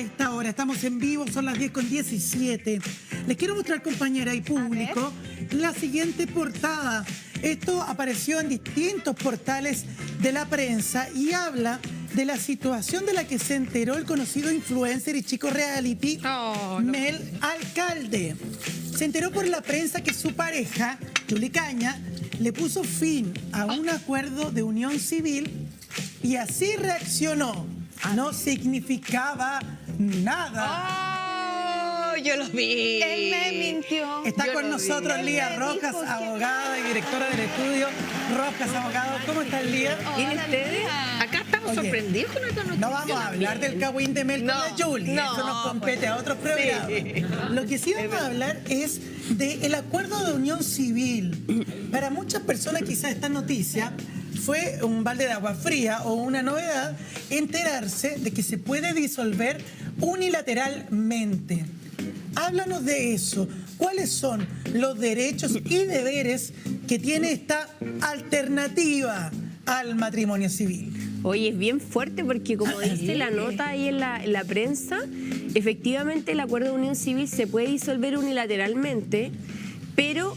Esta hora estamos en vivo, son las 10:17. Les quiero mostrar, compañera y público, la siguiente portada. Esto apareció en distintos portales de la prensa y habla de la situación de la que se enteró el conocido influencer y chico reality Mel Alcalde. Se enteró por la prensa que su pareja, Juli Caña, le puso fin a un acuerdo de unión civil y así reaccionó. No significaba nada. ¡Oh! Yo lo vi. Él me mintió. Está con nosotros Lía Rojas, abogada y directora del estudio Rojas Abogados. ¿Cómo estás, Lía? ¿Miren ustedes? Acá estamos sorprendidos con esta noticia. No vamos a hablar del cagüín de Mel con la Juli. Eso nos compete a otros programas. Sí. Lo que sí vamos a hablar es del acuerdo de unión civil. Para muchas personas quizás esta noticia fue un balde de agua fría o una novedad enterarse de que se puede disolver unilateralmente. Háblanos de eso. ¿Cuáles son los derechos y deberes que tiene esta alternativa al matrimonio civil? Oye, es bien fuerte porque como dice la nota ahí en la prensa, efectivamente el acuerdo de unión civil se puede disolver unilateralmente, pero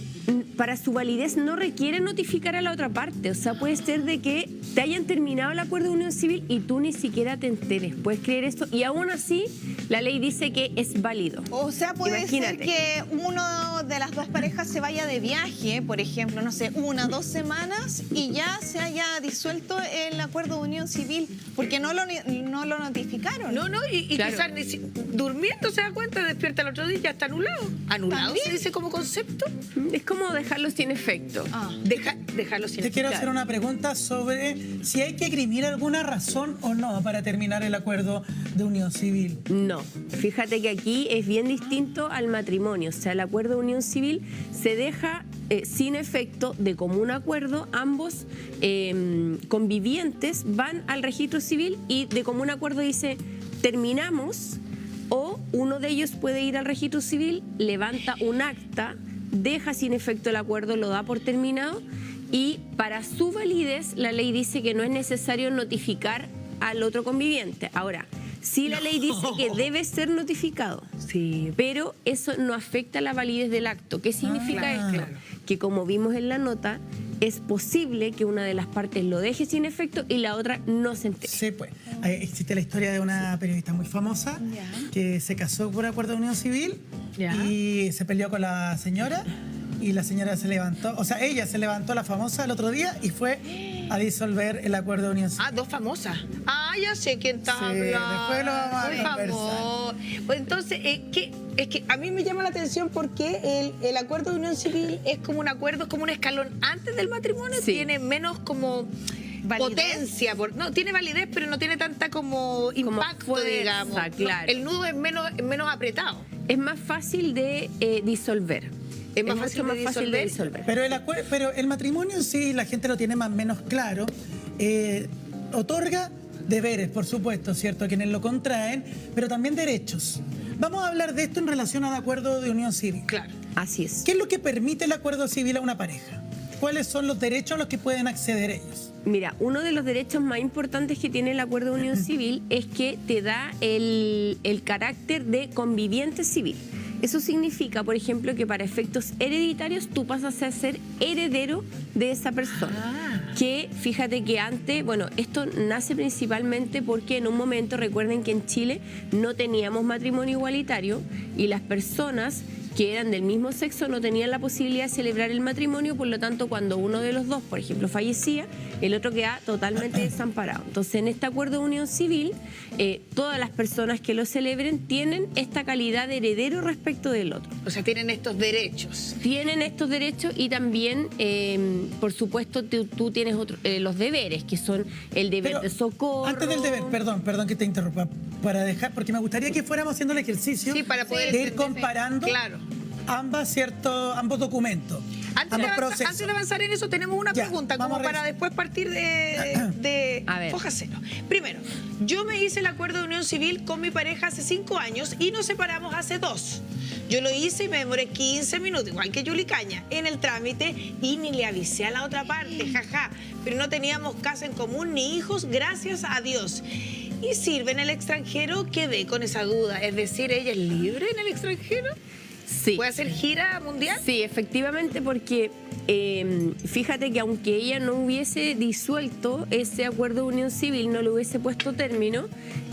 para su validez no requiere notificar a la otra parte. O sea, puede ser de que te hayan terminado el acuerdo de unión civil y tú ni siquiera te enteres. ¿Puedes creer esto? Y aún así, la ley dice que es válido. O sea, puede ser que uno de las dos parejas se vaya de viaje, por ejemplo, no sé, 1 o 2 semanas y ya se haya disuelto el acuerdo de unión civil porque no lo notificaron. Y claro. quizás durmiendo se da cuenta, despierta el otro día y ya está anulado. ¿Anulado ¿También? se dice como concepto? Es como dejarlo sin efecto. Dejarlo sin Te quiero efecto. hacer una pregunta sobre si hay que esgrimir alguna razón o no para terminar el acuerdo de unión civil. No, fíjate que aquí es bien distinto al matrimonio. O sea, el acuerdo de unión civil se deja sin efecto de común acuerdo. Ambos convivientes van al registro civil y de común acuerdo dice terminamos, o uno de ellos puede ir al registro civil, levanta un acta, deja sin efecto el acuerdo, lo da por terminado y para su validez la ley dice que no es necesario notificar al otro conviviente. Ahora, sí la ley dice que debe ser notificado, pero eso no afecta la validez del acto. ¿Qué significa esto? Que como vimos en la nota, es posible que una de las partes lo deje sin efecto y la otra no se entere. Sí, pues. Existe la historia de una periodista muy famosa que se casó por acuerdo de unión civil y se peleó con la señora y la señora se levantó, o sea, ella se levantó, la famosa, el otro día y fue a disolver el acuerdo de unión civil. Dos famosas. Ya sé quién está hablando. Después lo vamos a conversar. Pues entonces, es que a mí me llama la atención porque el acuerdo de unión civil es como un acuerdo, es como un escalón antes del matrimonio, tiene menos como potencia, tiene validez, pero no tiene tanta como impacto, fuerza, digamos. claro. El nudo es menos apretado. Es más fácil de disolver. Es más fácil de disolver. Pero el matrimonio en sí, la gente lo tiene más o menos claro, otorga deberes, por supuesto, ¿cierto? A quienes lo contraen, pero también derechos. Vamos a hablar de esto en relación al acuerdo de unión civil. Claro. Así es. ¿Qué es lo que permite el acuerdo civil a una pareja? ¿Cuáles son los derechos a los que pueden acceder ellos? Mira, uno de los derechos más importantes que tiene el acuerdo de unión civil es que te da el carácter de conviviente civil. Eso significa, por ejemplo, que para efectos hereditarios tú pasas a ser heredero de esa persona. Que fíjate que antes, esto nace principalmente porque en un momento, recuerden que en Chile no teníamos matrimonio igualitario y las personas que eran del mismo sexo no tenían la posibilidad de celebrar el matrimonio, por lo tanto cuando uno de los dos, por ejemplo, fallecía, el otro queda totalmente desamparado. Entonces en este acuerdo de unión civil, todas las personas que lo celebren tienen esta calidad de heredero respecto del otro. O sea, tienen estos derechos. Tienen estos derechos y también, por supuesto, tú tienes los deberes, que son el deber de socorro. Antes del deber, perdón que te interrumpa, porque me gustaría que fuéramos haciendo el ejercicio para poder de ir comparando ambos documentos. Antes de avanzar en eso, tenemos una pregunta, como para después partir de foja cero. Primero, yo me hice el acuerdo de unión civil con mi pareja hace 5 años y nos separamos hace 2. Yo lo hice y me demoré 15 minutos, igual que Juli Caña, en el trámite y ni le avisé a la otra parte, jaja. Pero no teníamos casa en común ni hijos, gracias a Dios. ¿Y sirve en el extranjero? Quedé con esa duda. Es decir, ¿ella es libre en el extranjero? Sí. ¿Puede hacer gira mundial? Sí, efectivamente, porque fíjate que aunque ella no hubiese disuelto ese acuerdo de unión civil, no le hubiese puesto término,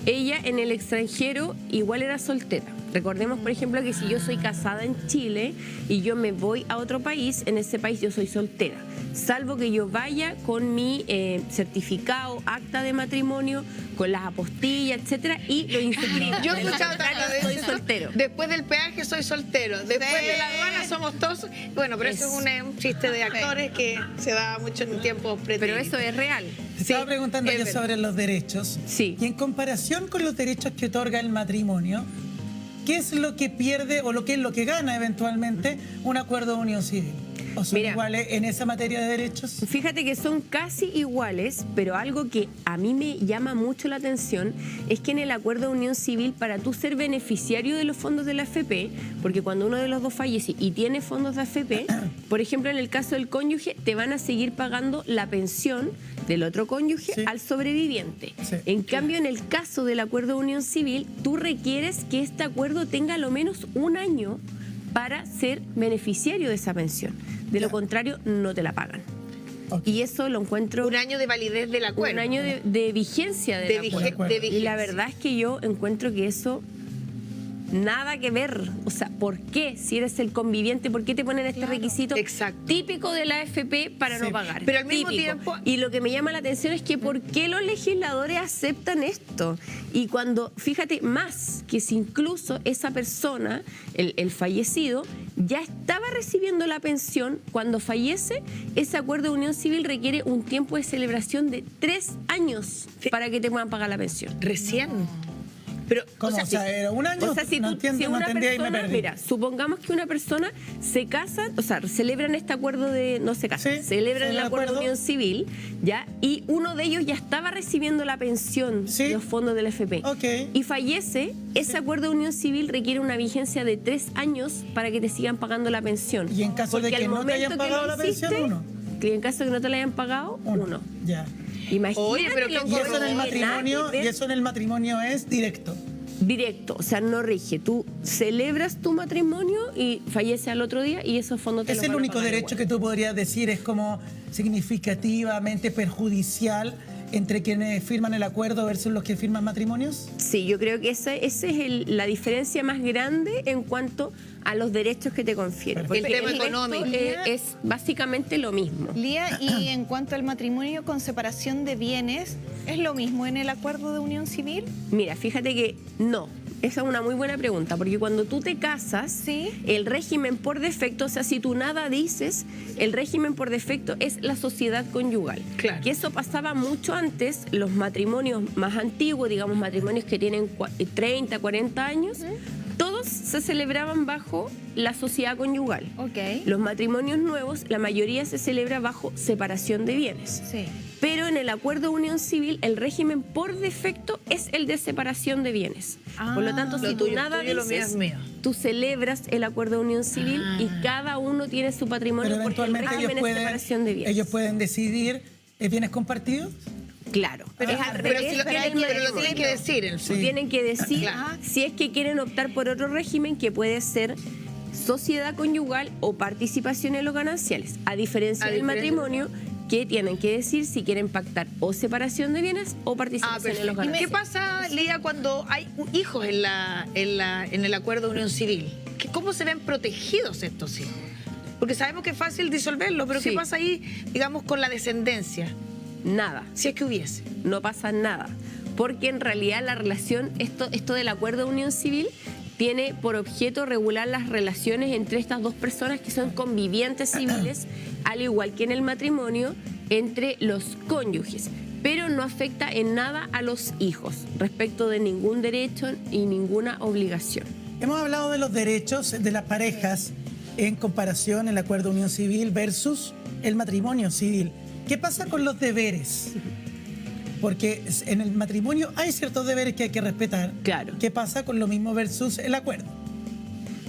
ella en el extranjero igual era soltera. Recordemos, por ejemplo, que si yo soy casada en Chile y yo me voy a otro país, en ese país yo soy soltera. Salvo que yo vaya con mi certificado, acta de matrimonio, con las apostillas, etcétera, y lo inscribo. Yo he escuchado tanto de soy eso. soltero. Después del peaje soy soltero. Después de la aduana somos todos. Bueno, pero eso es un chiste de actores que se da mucho en tiempos Pero eso es real. Te estaba preguntando yo sobre los derechos. Sí. Y en comparación con los derechos que otorga el matrimonio, ¿qué es lo que pierde o qué es lo que gana eventualmente un acuerdo de unión civil? ¿O son iguales en esa materia de derechos? Fíjate que son casi iguales, pero algo que a mí me llama mucho la atención es que en el acuerdo de unión civil, para tú ser beneficiario de los fondos de la AFP, porque cuando uno de los dos fallece y tiene fondos de AFP, por ejemplo, en el caso del cónyuge, te van a seguir pagando la pensión del otro cónyuge al sobreviviente. Sí. En cambio, en el caso del acuerdo de unión civil, tú requieres que este acuerdo tenga al menos un año para ser beneficiario de esa pensión. De lo contrario, no te la pagan. Okay. Y eso lo encuentro... un año de validez del acuerdo. Un año de vigencia del acuerdo. de vigencia. Y la verdad es que yo encuentro que eso... nada que ver. O sea, ¿por qué? Si eres el conviviente, ¿por qué te ponen este requisito típico de la AFP para no pagar? Pero al mismo Típico. tiempo... Y lo que me llama la atención es que ¿por qué los legisladores aceptan esto? Y cuando, fíjate, más que si incluso esa persona, el fallecido, ya estaba recibiendo la pensión, cuando fallece, ese acuerdo de unión civil requiere un tiempo de celebración de 3 años para que te puedan pagar la pensión. Recién. Pero, ¿Cómo? O sea, ¿era un año? O sea, si, no entiendo, si no una entendía y me persona, perdí. mira, supongamos que una persona se casa, o sea, celebran este acuerdo de, no se casa, Sí, celebran el el acuerdo de acuerdo. unión civil, ¿ya? Y uno de ellos ya estaba recibiendo la pensión Sí. de los fondos del FP. Ok. Y fallece, ese acuerdo de unión civil requiere una vigencia de 3 años para que te sigan pagando la pensión. Y en caso de Porque que al no te momento hayan que pagado lo la pensión, hiciste, 1. que en caso de que no te la hayan pagado, 1. Ya. Imagínate. Oye, pero lo qué que Y eso en el no tiene nada matrimonio, que ver. y eso en el matrimonio es directo. Directo, o sea, no rige. Tú celebras tu matrimonio y fallece al otro día y esos fondos te Es los el van a único pagar derecho igual. que tú podrías decir es como significativamente perjudicial entre quienes firman el acuerdo versus los que firman matrimonios. Sí, yo creo que esa es la diferencia más grande en cuanto a los derechos que te confieren. Perfecto. Porque El tema resto económico. es básicamente lo mismo. Lía, y en cuanto al matrimonio con separación de bienes, ¿es lo mismo en el acuerdo de unión civil? Mira, fíjate que no. Esa es una muy buena pregunta, porque cuando tú te casas, Sí. el régimen por defecto, o sea, si tú nada dices, el régimen por defecto es la sociedad conyugal. Claro. Que eso pasaba mucho antes, los matrimonios más antiguos, digamos matrimonios que tienen 30, 40 años, todos se celebraban bajo la sociedad conyugal. Ok. Los matrimonios nuevos, la mayoría se celebra bajo separación de bienes. Sí. Pero en el acuerdo de unión civil, el régimen por defecto es el de separación de bienes. Por lo tanto, Lo si tú tuyo es nada tuyo, lo mío dices, es mío. tú celebras el acuerdo de unión civil y cada uno tiene su patrimonio Pero porque el eventualmente régimen es separación de bienes. ellos pueden decidir bienes compartidos. Claro. Pero, es al pero revés si lo que tienen, en el pero lo tienen que matrimonio. decir. En el Sí. Tienen que decir Claro. si es que quieren optar por otro régimen que puede ser sociedad conyugal o participación en los gananciales. A diferencia del matrimonio, que tienen que decir si quieren pactar o separación de bienes o participación en los ¿Y qué gananciales. pasa, Lía, cuando hay hijos en el acuerdo de unión civil? ¿Cómo se ven protegidos estos hijos? Porque sabemos que es fácil disolverlo, pero ¿qué Sí. pasa ahí, digamos, con la descendencia? Nada. Si es que hubiese. No pasa nada. Porque en realidad la relación, esto del acuerdo de unión civil, tiene por objeto regular las relaciones entre estas dos personas que son convivientes civiles, al igual que en el matrimonio, entre los cónyuges. Pero no afecta en nada a los hijos, respecto de ningún derecho y ninguna obligación. Hemos hablado de los derechos de las parejas en comparación el acuerdo de unión civil versus el matrimonio civil. ¿Qué pasa con los deberes? Porque en el matrimonio hay ciertos deberes que hay que respetar. Claro. ¿Qué pasa con lo mismo versus el acuerdo?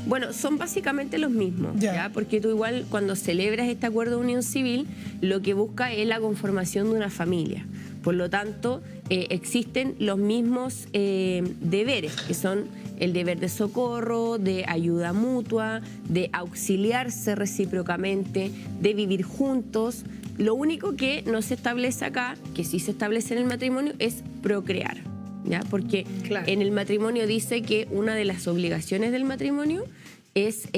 Bueno, son básicamente los mismos, ¿ya? Porque tú igual cuando celebras este acuerdo de unión civil, lo que busca es la conformación de una familia. Por lo tanto, existen los mismos deberes, que son el deber de socorro, de ayuda mutua, de auxiliarse recíprocamente, de vivir juntos. Lo único que no se establece acá, que sí se establece en el matrimonio, es procrear, ¿ya? Porque en el matrimonio dice que una de las obligaciones del matrimonio es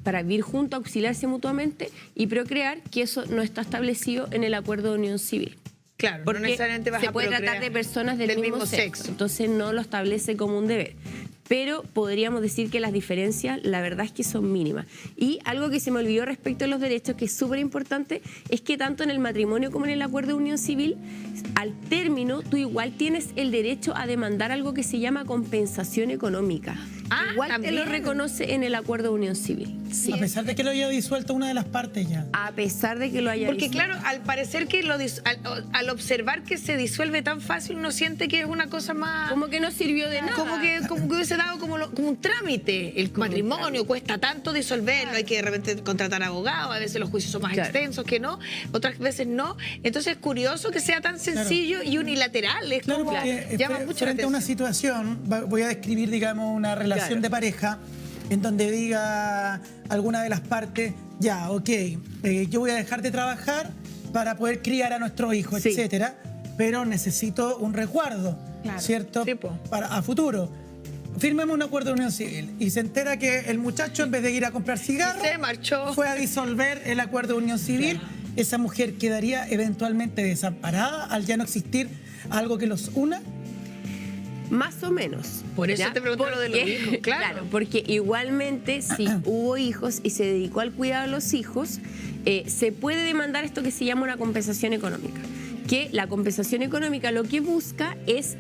para vivir juntos, auxiliarse mutuamente y procrear, que eso no está establecido en el acuerdo de unión civil. Claro, porque no necesariamente vas se a puede procrear tratar de personas del mismo sexo, entonces no lo establece como un deber. Pero podríamos decir que las diferencias, la verdad es que son mínimas. Y algo que se me olvidó respecto a los derechos, que es súper importante, es que tanto en el matrimonio como en el acuerdo de unión civil, al término, tú igual tienes el derecho a demandar algo que se llama compensación económica. Igual también te lo reconoce en el acuerdo de unión civil. Sí. A pesar de que lo haya disuelto una de las partes ya. A pesar de que lo haya Porque disuelto. claro, al parecer que al observar que se disuelve tan fácil, uno siente que es una cosa más... Como que no sirvió de nada. Como que hubiese dado como un trámite. El matrimonio cuesta tanto disolverlo, hay que de repente contratar abogados, a veces los juicios son más extensos que no, otras veces no. Entonces es curioso que sea tan sencillo y unilateral. Es como porque llama mucho la frente a una atención. situación, voy a describir, digamos, una relación de pareja en donde diga alguna de las partes, ya, ok, yo voy a dejar de trabajar para poder criar a nuestro hijo, etcétera, pero necesito un resguardo, ¿cierto? Sí, po. A futuro. Firmemos un acuerdo de unión civil y se entera que el muchacho, en vez de ir a comprar cigarros, se marchó. Fue a disolver el acuerdo de unión civil. Esa mujer quedaría eventualmente desamparada al ya no existir algo que los una. Más o menos. Por eso te pregunto lo de los hijos, Claro, porque igualmente si hubo hijos y se dedicó al cuidado de los hijos, se puede demandar esto que se llama una compensación económica. Que la compensación económica lo que busca es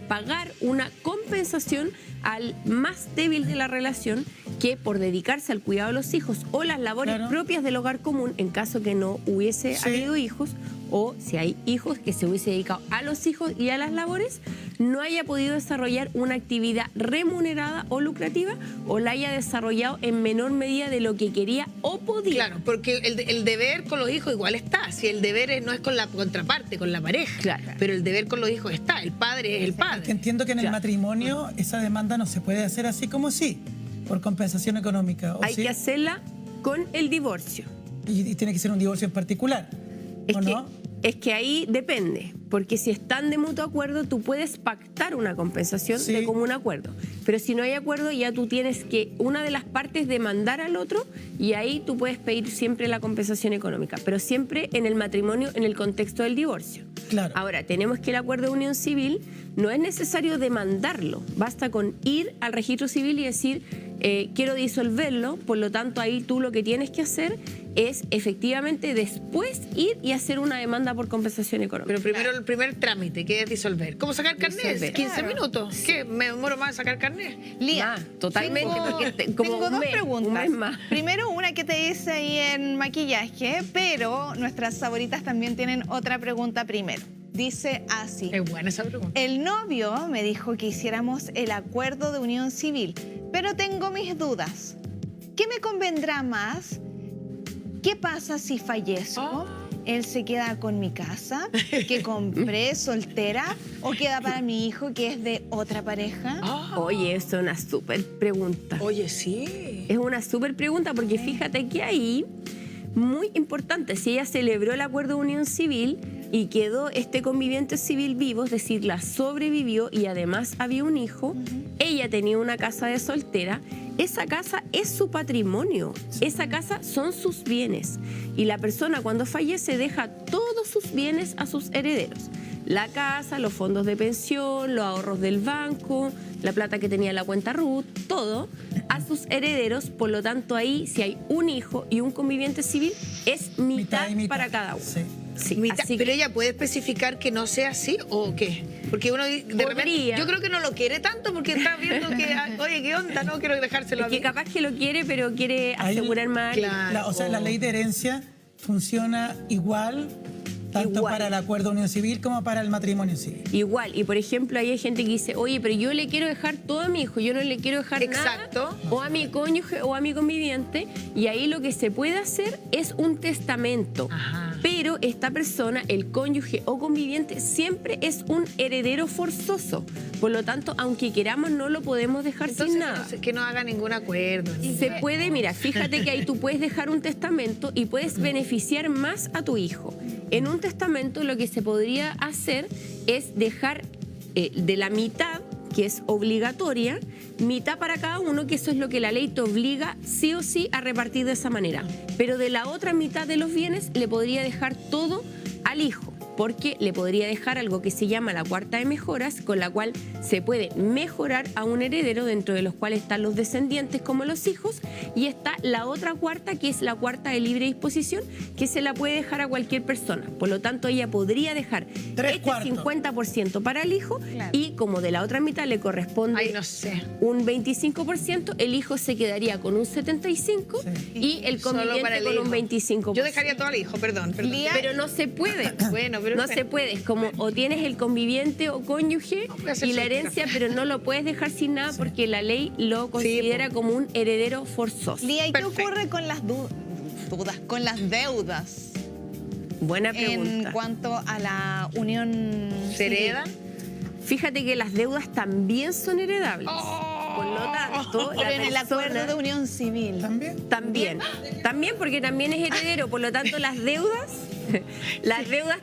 pagar una compensación al más débil de la relación, que por dedicarse al cuidado de los hijos o las labores propias del hogar común, en caso que no hubiese habido hijos, o si hay hijos, que se hubiese dedicado a los hijos y a las labores, no haya podido desarrollar una actividad remunerada o lucrativa, o la haya desarrollado en menor medida de lo que quería o podía. Claro, porque el deber con los hijos igual está. Si el deber no es con la contraparte, con la pareja, pero el deber con los hijos está. El padre es el padre. Entiendo que en el matrimonio esa demanda no se puede hacer así como sí, por compensación económica. ¿O hay que hacerla con el divorcio. Y tiene que ser un divorcio en particular, ¿o no? Es que ahí depende, porque si están de mutuo acuerdo, tú puedes pactar una compensación de común acuerdo. Pero si no hay acuerdo, ya tú tienes que una de las partes demandar al otro, y ahí tú puedes pedir siempre la compensación económica, pero siempre en el matrimonio, en el contexto del divorcio. Claro. Ahora, tenemos que el acuerdo de unión civil no es necesario demandarlo, basta con ir al registro civil y decir, quiero disolverlo, por lo tanto ahí tú lo que tienes que hacer es efectivamente después ir y hacer una demanda por compensación económica. Pero primero el primer trámite, que es disolver. ¿Cómo sacar carnet? 15 minutos. ¿Qué? ¿Me demoro más a sacar carnet? Lía, totalmente. Tengo dos preguntas. Un mes más. Primero, una que te dice ahí en maquillaje, pero nuestras favoritas también tienen otra pregunta primero. Dice así. Es buena esa pregunta. El novio me dijo que hiciéramos el acuerdo de unión civil, pero tengo mis dudas. ¿Qué me convendrá más? ¿Qué pasa si fallezco? ¿Él se queda con mi casa que compré soltera o queda para mi hijo que es de otra pareja? Oye, es una súper pregunta. Oye, sí. Es una súper pregunta porque fíjate que ahí, muy importante, si ella celebró el acuerdo de unión civil y quedó este conviviente civil vivo, es decir, la sobrevivió y además había un hijo, ella tenía una casa de soltera, esa casa es su patrimonio, esa casa son sus bienes y la persona cuando fallece deja todos sus bienes a sus herederos. La casa, los fondos de pensión, los ahorros del banco, la plata que tenía en la cuenta RUT, todo a sus herederos. Por lo tanto, ahí, si hay un hijo y un conviviente civil, es mitad y mitad para cada uno. Sí. Pero ella puede especificar que no sea así o qué, porque uno de repente, yo creo que no lo quiere tanto porque está viendo que, oye, qué onda, no quiero dejárselo a mí. Que capaz que lo quiere, pero quiere asegurar más. Claro. O sea, la ley de herencia funciona igual, tanto para el acuerdo de unión civil como para el matrimonio civil. Igual, y por ejemplo, ahí hay gente que dice, oye, pero yo le quiero dejar todo a mi hijo, yo no le quiero dejar nada, o a mi cónyuge o a mi conviviente, y ahí lo que se puede hacer es un testamento. pero esta persona, el cónyuge o conviviente, siempre es un heredero forzoso. Por lo tanto, aunque queramos, no lo podemos dejar sin nada. Que no haga ningún acuerdo. Se puede, mira, fíjate que ahí tú puedes dejar un testamento y puedes beneficiar más a tu hijo. En un testamento lo que se podría hacer es dejar de la mitad, que es obligatoria, mitad para cada uno, que eso es lo que la ley te obliga sí o sí a repartir de esa manera. Pero de la otra mitad de los bienes le podría dejar todo al hijo, porque le podría dejar algo que se llama la cuarta de mejoras, con la cual se puede mejorar a un heredero, dentro de los cuales están los descendientes como los hijos, y está la otra cuarta, que es la cuarta de libre disposición, que se la puede dejar a cualquier persona. Por lo tanto, ella podría dejar este 50% para el hijo, y como de la otra mitad le corresponde un 25%, el hijo se quedaría con un 75% y el conviviente con un 25%. Yo dejaría todo al hijo, perdón. Pero no se puede. Bueno, no se puede, es como o tienes el conviviente o cónyuge y la herencia, pero no lo puedes dejar sin nada porque la ley lo considera como un heredero forzoso. Lía, ¿y qué ocurre con las dudas, con las deudas? Buena pregunta. En cuanto a la unión... ¿Se heredan? Fíjate que las deudas también son heredables. Por lo tanto, en el acuerdo de unión civil. También, porque también es heredero. Por lo tanto, las deudas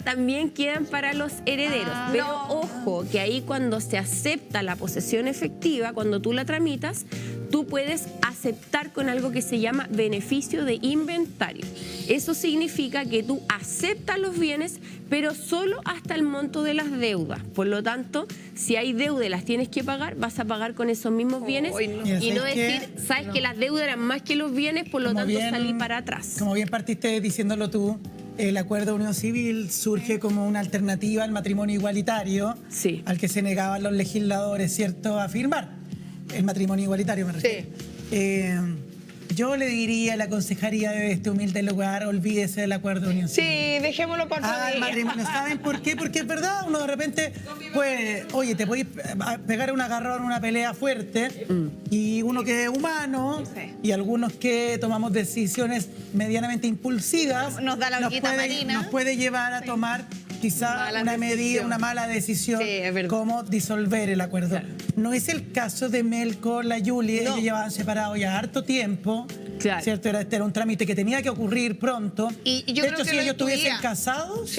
también quedan para los herederos. Pero ojo, que ahí cuando se acepta la posesión efectiva, cuando tú la tramitas, tú puedes aceptar con algo que se llama beneficio de inventario. Eso significa que tú aceptas los bienes, pero solo hasta el monto de las deudas. Por lo tanto, si hay deuda y las tienes que pagar, vas a pagar con esos mismos bienes y no decir, sabes que las deudas eran más que los bienes, por lo tanto salí para atrás. Como bien partiste diciéndolo tú, el acuerdo de unión civil surge como una alternativa al matrimonio igualitario, al que se negaban los legisladores, ¿cierto?, a firmar. El matrimonio igualitario, me refiero. Yo le diría, le aconsejaría desde este humilde lugar, olvídese del acuerdo de unión civil. Sí, dejémoslo por el matrimonio. ¿Saben por qué? Porque es verdad, uno de repente, pues, oye, te puedes pegar un agarrón, una pelea fuerte, y uno que es humano, y algunos que tomamos decisiones medianamente impulsivas, nos da la horquita marina. Nos puede llevar a tomar quizá una mala decisión, como disolver el acuerdo. No es el caso de Melco, la Julie, ellos llevaban separados ya harto tiempo, ¿cierto? Era un trámite que tenía que ocurrir pronto. Y yo creo que si ellos estuviesen casados,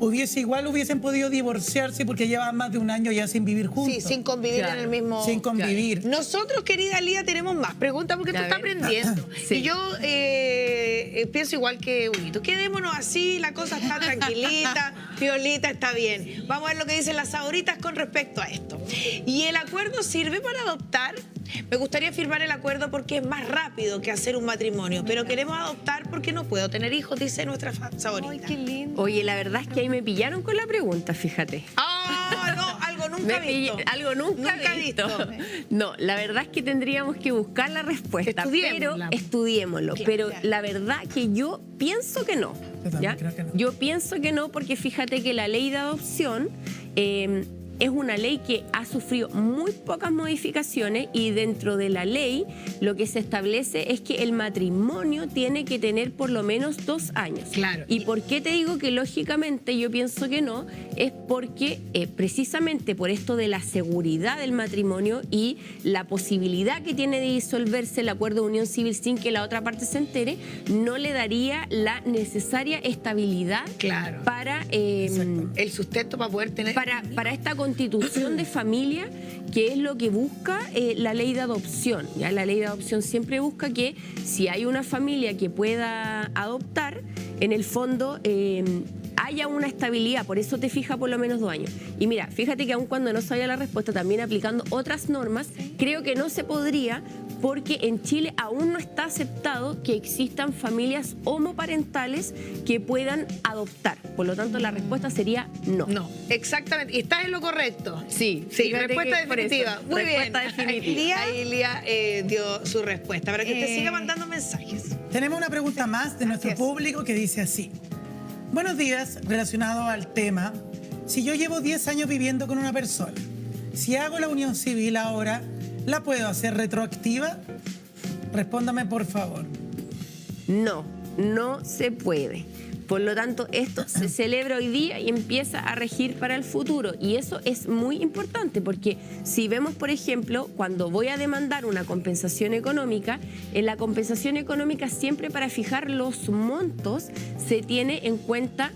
hubiesen podido divorciarse porque llevaban más de un año ya sin vivir juntos. Sí, sin convivir en el mismo... Sin convivir. Nosotros, querida Lía, tenemos más preguntas porque tú estás aprendiendo. Y yo pienso igual que Huguito. Quedémonos así, la cosa está tranquilita, piolita, está bien. Vamos a ver lo que dicen las ahoritas con respecto a esto. ¿Y el acuerdo sirve para adoptar? Me gustaría firmar el acuerdo porque es más rápido que hacer un matrimonio, pero queremos adoptar porque no puedo tener hijos, dice nuestra favorita. Ay, qué lindo. Oye, la verdad es que ahí me pillaron con la pregunta, fíjate. Algo nunca visto. Algo nunca visto. No, la verdad es que tendríamos que buscar la respuesta, pero estudiémoslo. Pero la verdad que yo pienso que no. Yo pienso que no, porque fíjate que la ley de adopción es una ley que ha sufrido muy pocas modificaciones y dentro de la ley lo que se establece es que el matrimonio tiene que tener por lo menos 2 años. Claro. ¿Y por qué te digo que lógicamente yo pienso que no? Es porque precisamente por esto de la seguridad del matrimonio y la posibilidad que tiene de disolverse el acuerdo de unión civil sin que la otra parte se entere, no le daría la necesaria estabilidad para... el sustento para poder tener... Para esta constitución de familia, que es lo que busca la ley de adopción. ¿Ya? La ley de adopción siempre busca que si hay una familia que pueda adoptar, en el fondo haya una estabilidad, por eso te fija por lo menos 2 años. Y mira, fíjate que aun cuando no sabía la respuesta, también aplicando otras normas, creo que no se podría, porque en Chile aún no está aceptado que existan familias homoparentales que puedan adoptar. Por lo tanto, la respuesta sería no. No, exactamente. ¿Y estás en lo correcto? Sí. Respuesta definitiva. Muy respuesta bien. definitiva. Ahí Lía dio su respuesta. Para que te siga mandando mensajes. Tenemos una pregunta más de nuestro público que dice así. Buenos días, relacionado al tema. Si yo llevo 10 años viviendo con una persona, si hago la unión civil ahora, ¿la puedo hacer retroactiva? Respóndame, por favor. No, no se puede. Por lo tanto, esto se celebra hoy día y empieza a regir para el futuro. Y eso es muy importante porque si vemos, por ejemplo, cuando voy a demandar una compensación económica, en la compensación económica siempre para fijar los montos se tiene en cuenta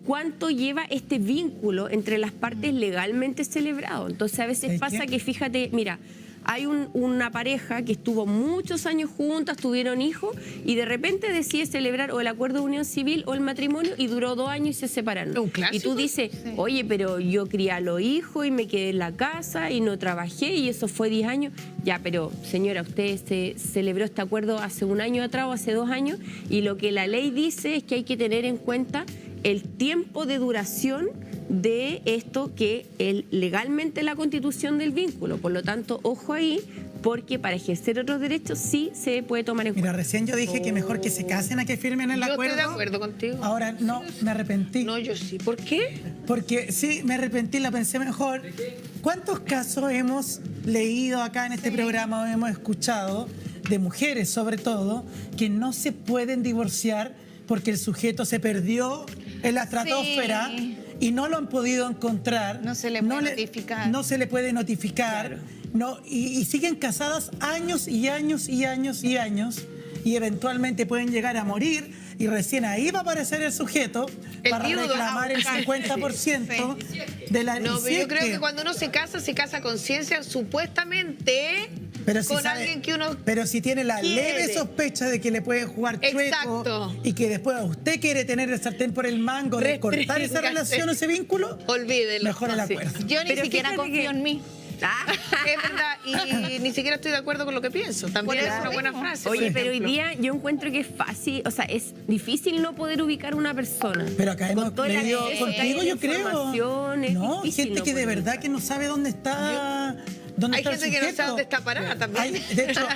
cuánto lleva este vínculo entre las partes legalmente celebrado. Entonces, a veces pasa que, fíjate, mira, hay una pareja que estuvo muchos años juntas, tuvieron hijos y de repente decide celebrar o el acuerdo de unión civil o el matrimonio y duró 2 años y se separaron. ¿Un clásico? Y tú dices, oye, pero yo crié a los hijos y me quedé en la casa y no trabajé y eso fue 10 años. Ya, pero señora, usted se celebró este acuerdo hace 1 año atrás o hace 2 años y lo que la ley dice es que hay que tener en cuenta el tiempo de duración de esto que es legalmente la constitución del vínculo. Por lo tanto, ojo ahí, porque para ejercer otros derechos sí se puede tomar en cuenta. Mira, recién yo dije que mejor que se casen a que firmen el acuerdo. Yo estoy de acuerdo contigo. Ahora no, me arrepentí. No, yo sí. ¿Por qué? Porque sí, me arrepentí, la pensé mejor. ¿Cuántos casos hemos leído acá en este programa o hemos escuchado de mujeres, sobre todo, que no se pueden divorciar porque el sujeto se perdió en la estratosfera y no lo han podido encontrar? No se le puede notificar. No se le puede notificar. Claro. No, y siguen casadas años y años y años y años y eventualmente pueden llegar a morir y recién ahí va a aparecer el sujeto para reclamar el 50% de la... No, pero yo creo que cuando uno se casa con ciencia, supuestamente... Pero si con alguien que uno pero si tiene la leve sospecha de que le pueden jugar chueco y que después usted quiere tener el sartén por el mango de cortar esa relación o ese vínculo, olvídelo. Mejor el acuerdo. Yo ni siquiera confío en mí. Es verdad, y ni siquiera estoy de acuerdo con lo que pienso. También es una buena frase. Oye, pero hoy día yo encuentro que es fácil, o sea, es difícil no poder ubicar una persona. Pero acá hemos leído contigo, yo creo. No, difícil gente que de verdad que no sabe dónde está... Hay gente que no sabe dónde está parada también. De hecho,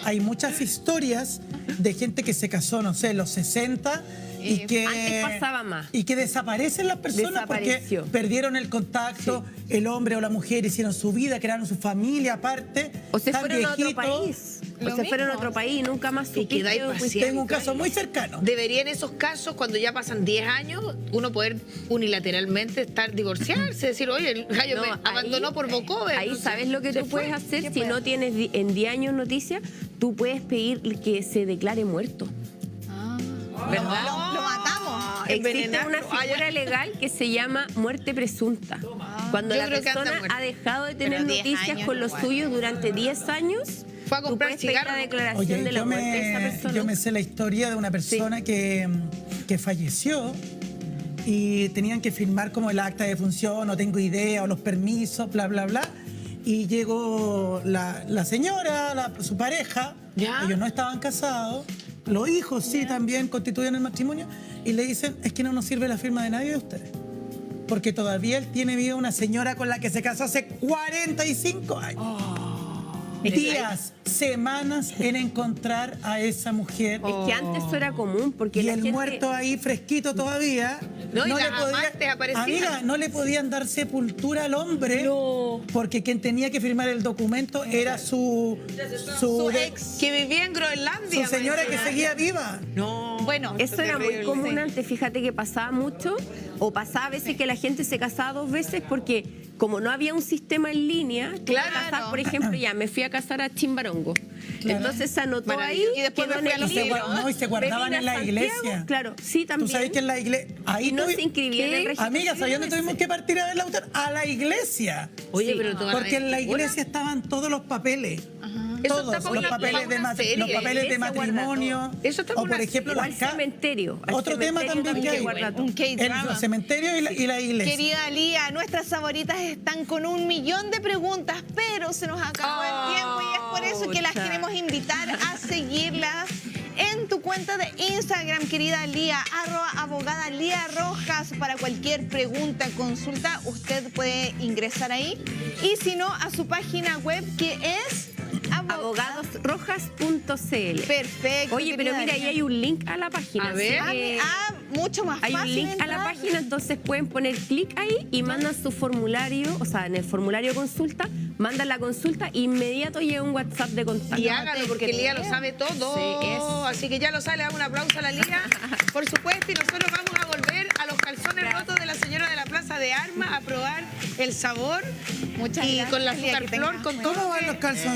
hay muchas historias de gente que se casó, no sé, en los 60 y que antes pasaba más. Y que desaparecen las personas porque perdieron el contacto, el hombre o la mujer hicieron su vida, crearon su familia aparte. O se fueron a otro país. O se fueron a otro país y nunca más supiste. Tengo un caso muy cercano. Debería en esos casos, cuando ya pasan 10 años, uno poder unilateralmente divorciarse, decir, oye, el gallo me abandonó por Bocover. Ahí sabes lo que tú puedes hacer si no tienes en 10 años noticias, tú puedes pedir que se declare muerto. ¿Verdad? Lo matamos. Existe una figura legal que se llama muerte presunta. Cuando la persona ha dejado de tener noticias con los suyos durante 10 años, fue a comprar tú puedes pedir la declaración de la muerte de esa persona. Yo me sé la historia de una persona que falleció y tenían que firmar como el acta de función, no tengo idea, o los permisos, bla, bla, bla. Y llegó la señora, su pareja, ellos no estaban casados, los hijos sí también constituyen el matrimonio, y le dicen, es que no nos sirve la firma de nadie de ustedes. Porque todavía él tiene vida una señora con la que se casó hace 45 años. Días, semanas en encontrar a esa mujer. Es que antes eso era común porque y la el gente... muerto ahí fresquito todavía. No le podían dar sepultura al hombre porque quien tenía que firmar el documento era su ex que vivía en Groenlandia. Su señora que seguía viva. No. Bueno, eso era muy común antes. Fíjate que pasaba mucho, o pasaba a veces que la gente se casaba 2 veces porque como no había un sistema en línea, casar, por ejemplo, ya me fui a casar a Chimbarongo. Claro. Entonces se anotó ahí y después quedó en el libro. Y se guardaban en la iglesia. Claro, sí, también. Tú sabes que en la iglesia... Ahí no se inscribían en el registro. Amiga, ¿sabes dónde tuvimos que partir a ver la autor? A la iglesia. Oye, pero porque en la iglesia estaban todos los papeles. Todos los papeles de matrimonio. Eso está o por ejemplo al cementerio. Otro tema también que hay. El cementerio y la iglesia. Querida Lía, nuestras favoritas están con 1 millón de preguntas, pero se nos acabó el tiempo y es por eso que las queremos invitar a seguirlas en tu cuenta de Instagram, querida Lía, @abogada Lía Rojas. Para cualquier pregunta, consulta, usted puede ingresar ahí. Y si no, a su página web que es abogadosrojas.cl. Perfecto. Oye, pero mira, ahí hay un link a la página. A ver. Mucho más fácil. Hay un link a la página, entonces pueden poner clic ahí y mandan su formulario, o sea, en el formulario de consulta, mandan la consulta, inmediato llega un WhatsApp de contacto. Y hágalo, porque Lía lo sabe todo. Sí, así que ya lo sabe, le damos un aplauso a la Lía. Por supuesto, y nosotros vamos a volver a los calzones rotos de la señora de la Plaza de Armas a probar el sabor. Muchas gracias, con la Lía, azúcar que flor, tengas con buen todo. ¿Cómo van los calzones?